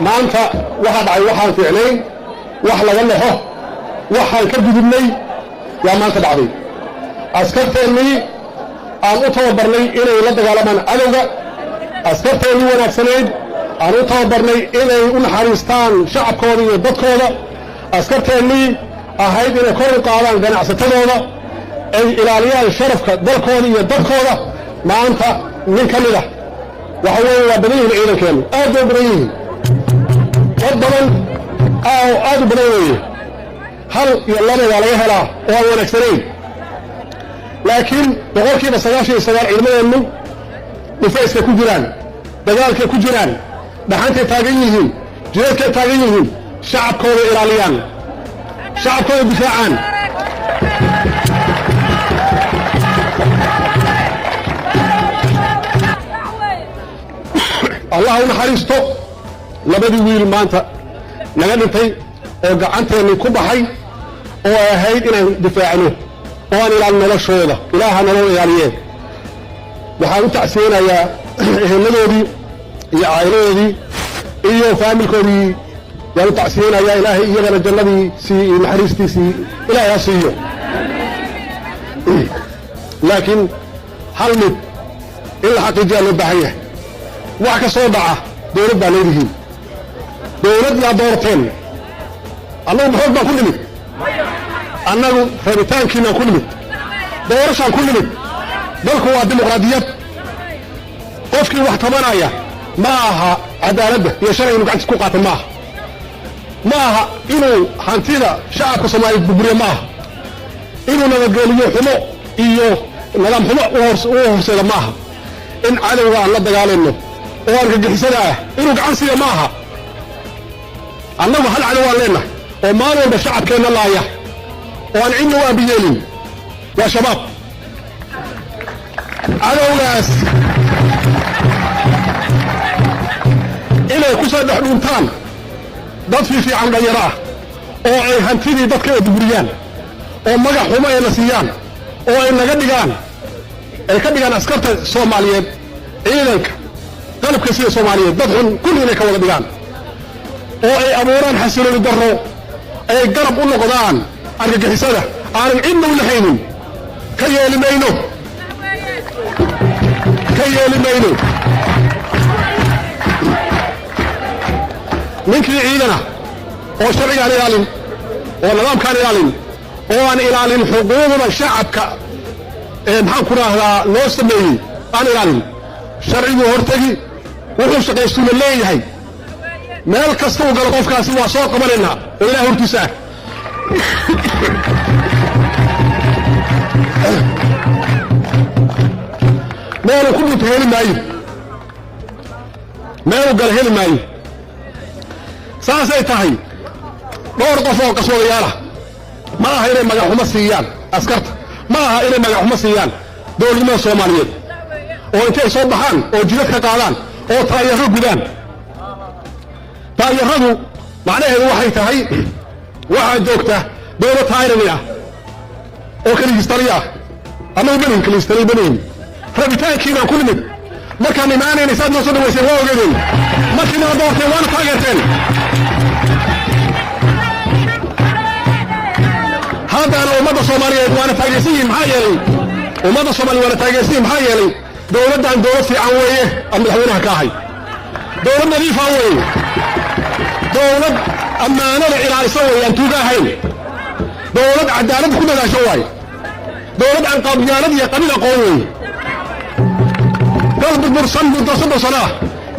maanta waxa dhacay waxaan fiicnayn wax laga leexo waxaan ka gudubnay yaa maanta dhacday askarteennii aan u tababarnay inay la dagaalamaan cadowga askarteennii wanaagsanayd aan u tababarnay inay u naxariistaan shacabkooda iyo dadkooda askarteennii ahayd inay kor u qaadaan ganacsatadooda ay ilaaliyaan sharafka dalkooda iyo dadkooda maanta nin ka mid ah waxa weeye waa badan yihiin ciidankeennu aad bay badan yihiin dad badan aad u badan weeye hal iyo laba waa laga helaa oo aan wanaagsanayn laakiin boqolkiiba 99 ciidamadeennu dhufayskay ku jiraan dagaalkay ku jiraan dhaxantay taagan yihiin jireedkay taagan yihiin shacabkooda ilaaliyaan shacabkooda difaacaan allah u naxariisto labadii wiil maanta naga dhintay oo gacanteennii ku baxay oo ay ahayd inaan difaacno oo aan ilaalin noloshooda ilaaha nolol ilaaliyeen waxaan u tacsiyeynayaa eheladoodii iyo caa'iladoodii iyo faamilkoodii yaan u tacsiyeynayaa ilaahay iyagana jannadiisii iyo naxariistiisii ilaahay ha siiyo laakiin hal mid in la xaqiijiyaa loo baahan yahay wax ka soo dhaca dowlad baa leedihiin dowlad yaa doorteen annagu maxoog baan ku nimid annagu rabitaankiinaan ku nimid doorashaan ku nimid dalku waa dimuqraadiyad qofkii wax tabanaya ma aha cadaaladda iyo sharci inuu gacantiis ku qaata ma aha ma aha inuu hantida shacabka soomaaliyeed burburiyo ma aha inuu nabadgeliyo xumo iyo nidaam xumo u horseeda ma aha in cadowga aan la dagaalayno oo argagixisada ah inuu gacan siiyo ma aha annagu hal cadow aan leenahay oo maalin walba shacabkeenna laaya oo aan cidna u aabiyeelin waa shabaab cadowgaas inay ku soo dhex dhuuntaan dad fiican dhalinyaro ah oo ay hantidii dadka ay burburiyaan oo magac xumo ay la siiyaan oo ay naga dhigaan ay ka dhigaan askarta Soomaaliyeed ciidanka qalabka sida Soomaaliyeed dad xun kulli inay ka wada dhigaan oo ay abuuraan xasilooni darro ay garab u noqdaan argagixisada aanan cidna u lahaynin ka yeeli mayno ninkii ciidana oo sharcigaan ilaalin oo nidaamkaan ilaalin oo aan ilaalin xuquuqda shacabka maxaan ku raahdaa loo sameeyey aan ilaalin sharcigu hortagi wuxuu shaqaystuuna leeyahay meel kasta uu galo qofkaasi waa soo qabanaynaa oo ilaah hortiisa ah meeluu ku dhinta heli maayo meeluu gala heli maayo saasay tahay dhowr qof oo qaswadayaala ma aha inay magaxumo siiyaan askarta ma aha inay magaxumo siiyaan dowladnimada Soomaaliyeed oo intay soo baxaan oo jidad ka qaadaan oo taayaro gudaan taayaradu macnaheedu waxay tahay waxa joogta dowlad taayirani ah oo kaliistari ah ama banin kaliistari banin rabitaankiina ku nimid markaan imaanayna saad noo soo dhaweysay waa ogeedeen markii noo doortay waan taageerteen haddana ummadda Soomaaliyeed waana taageersiin maxaa yeelay ummadda Soomaaliyeed waana taageersiin maxaa yeelay dowladdan dowlad fiican weeye madaxweynaha ka ahay dowlad nadiif ah weeye dowlad ammaanada ilaalisa weeye aan tuuga ahayn dowlad cadaalad ku dadaasho waaye dowlad aan qabyaalad iyo qabiil aqoon weeye dad burbursan muddo 3 sano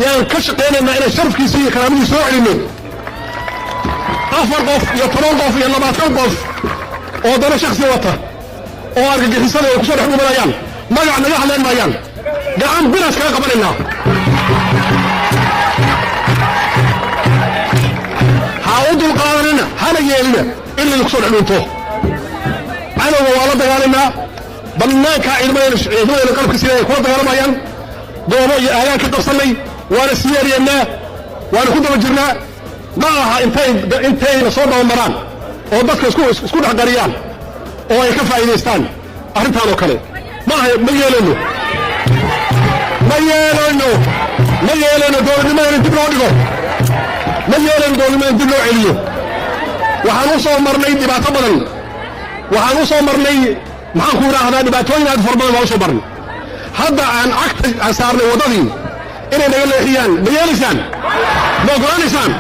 yaan ka shaqeynaynaa inay sharafkiisa iyo karaamadiisa soo celino 4 qof iyo 10 qof iyo 20 qof oo dana shakhsi wata oo argagixisada ay ku soo dhex dhuumanayaan magac naga hadleen maayaan gacan bilas kaga qabanaynaa ha u dulqaadanina hana yeelina in lagu soo dhex dhuunto cadowga waa la dagaalaynaa bannaanka ciidamada qalabka sida ay kula dagaalamayaan goobo iyo aagaan ka qabsanay waana siyaariyeennaa waana ku daba jirnaa ma aha intayna soo dhawamaraan oo dadka isku dhex qariyaan oo ay ka faa'iidaystaan arrintaan oo kale ma yeelano ma yeelano dowladnimadan dib loo dhigo ma yeelano dowladnimadan dib loo celiyo waxaan u soo marnay dhibaato badan waxaan u soo marnay maxaan ku raahdaa dhibaatooyin aad fara badan waa u soo marnay hadda aan cagta saarnay waddadii inay naga leexiyaan ma yeelaysaan ma ogolaanaysaan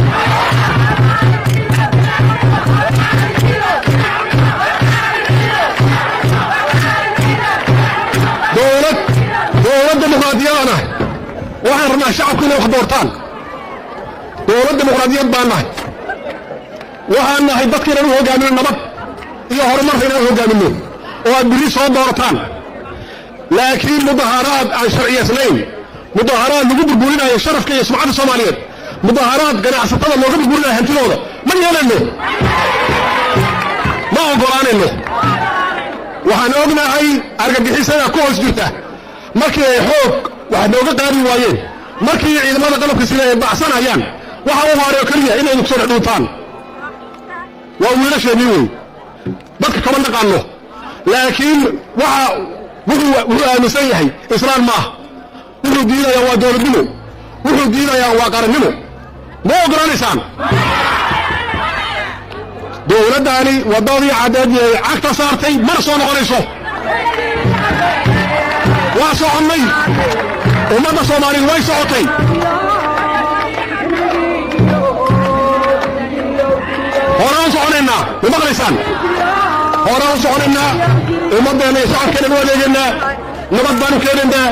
dowlad dimuqraadiyadaan nahay waxaan rabnaa shacabku inay wax doortaan dowlad dimuqraadiyad baan nahay waxaan nahay dadka inaan u hogaamino nabad iyo horumarka inaan u hogaamino oo aad biri soo doorataan laakiin mudaharaad aan sharciyaysnayn mudaharaad lagu burburinayo sharafka iyo sumcadda soomaaliyeed mudaharaad ganacsatada looga burburinayo hantidooda ma yeelayno ma ogolaanayno waxaan ognahay argagixisada ku hoos jirta markii ay xoog wax nooga qaadi waayeen markii ciidamada qalabka sida ay bacsanayaan waxa uu hore kaliya inay ku soo dhuntaan waa wiilasheenii wey dadka kama naqaano laakiin wuxuu aaminsan yahay islaam maaha wuxuu diidayaa waa dowladnimo wuxuu diidayaa waa qarannimo ma ogolaanaysaan dowladdaani waddadii caddeed ay cagta saartay mar soo noqonayso waa soconnay ummadda soomaaliyeed way socotay horaan soconaynaa ma maqlaysaan horaan soconaynaa ummaddeena iyo shacabkeena u adeegaynaa nabad baanu keenaynaa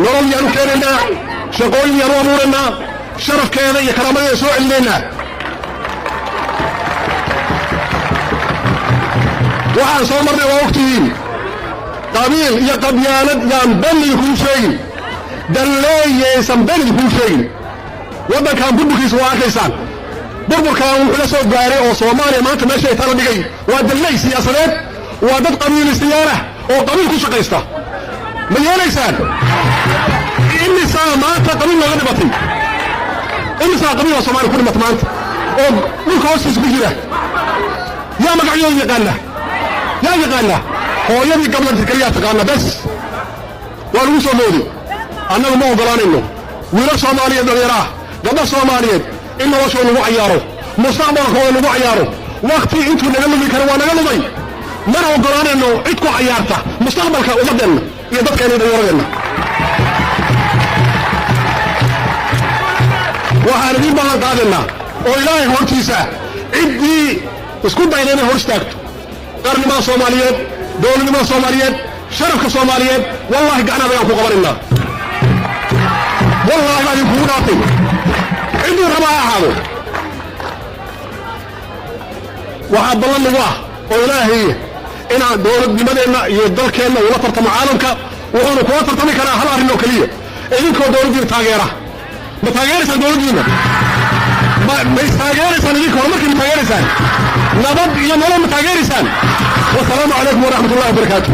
nolol yaanu keenaynaa shaqooyin yaanu abuuraynaa sharafkeeda iyo karaamadeeda soo celinaynaa waxaan soo marnay waa ogtihiin qabiil iyo qabyaalad yaan beniga kuu sheegin dalleeyaysan beniga kuu sheegin waddankan burburkiisa waa arkaysaan burburkan wuxuu la soo gaaray oo soomaaliya maanta meesha ay tala dhigay waa dalley siyaasadeed waa dad qabiilistayaalah oo qabiil ku shaqaysta ma yeelaysaan imisaa maanta qabiil looga dhibatay imisaa qabiil oo soomaaliya ku dhimata maanta oo dhulka hoostiisa ku jira yaa magacyooda yaqaana yaa yaqaana hooyadii gablanta kaliyaa taqaana bes waa lagu soo moodi annagu ma ogolaanayno wiilal soomaaliyeed dhallinyaraah gabdha soomaaliyeed in noloshoo lagu cayaaro mustaqbalkooda lagu cayaaro wakti intuu naga lumi karo waa naga lumay mana ogolaanayno cid ku cayaarta mustaqbalka ummaddeenna iyo dadkeena iyo dhallinyaradeenna waxaan idiin ballan qaadaynaa oo ilaahay hortiisa ciddii isku dayda inay hor istaagto qarnimada soomaaliyeed dowladnimada soomaaliyeed sharafka soomaaliyeed wallaahi gacnaha bayaan ku qabanaynaa wallaahi baa idinkugu dhaartay cidduu rabaa ha ahaado waxaa ballan nagu ah oo ilaahay inaan dowladnimadeenna iyo dalkeenna ula tartamo caalamka wuxuuna kula tartami karaa hal arrin oo keliya idinkoo dowladdiina taageera ma taageeraysaan dowladdiina ma istaageeraysaan idinka horumarkii ma taageeraysaan nabad iyo nolol ma taageeraysaan wasalaamu calaykum waraxmat ullahi wabarakaatu